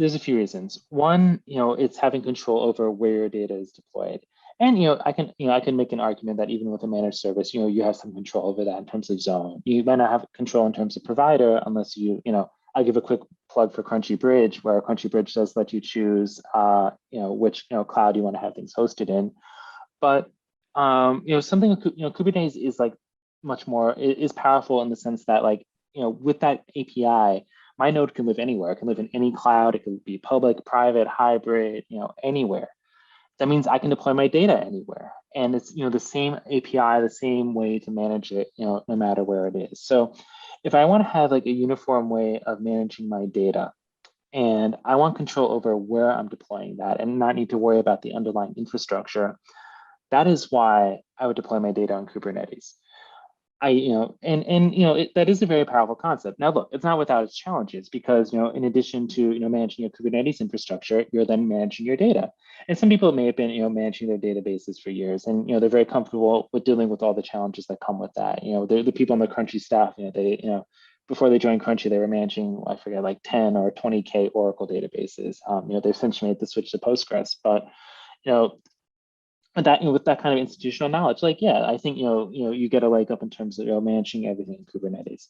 there's a few reasons. One, it's having control over where your data is deployed. And I can make an argument that even with a managed service, you have some control over that in terms of zone. You might not have control in terms of provider unless I give a quick plug for Crunchy Bridge, where Crunchy Bridge does let you choose, which cloud you want to have things hosted in. But something Kubernetes is like much more is powerful in the sense that with that API, my node can live anywhere. It can live in any cloud. It can be public, private, hybrid, anywhere. That means I can deploy my data anywhere. And it's, the same API, the same way to manage it, no matter where it is. So if I want to have like a uniform way of managing my data, and I want control over where I'm deploying that and not need to worry about the underlying infrastructure, that is why I would deploy my data on Kubernetes. That is a very powerful concept. Now, look, it's not without its challenges because, in addition to, managing your Kubernetes infrastructure, you're then managing your data. And some people may have been, managing their databases for years, and, they're very comfortable with dealing with all the challenges that come with that. They're the people on the Crunchy staff, before they joined Crunchy, they were managing, I forget, like 10 or 20K Oracle databases. They've since made the switch to Postgres, but, that with that kind of institutional knowledge, I think you get a leg up in terms of managing everything in Kubernetes.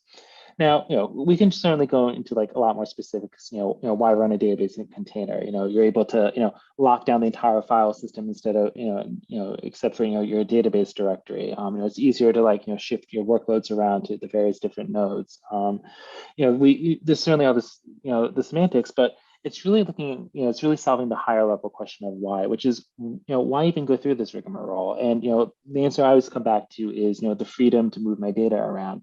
Now, we can certainly go into like a lot more specifics. Why run a database in a container? You're able to lock down the entire file system instead of except for your database directory. It's easier to shift your workloads around to the various different nodes. There's certainly all this the semantics, but it's really looking, it's really solving the higher level question of why, which is, why even go through this rigmarole? And, the answer I always come back to is, the freedom to move my data around.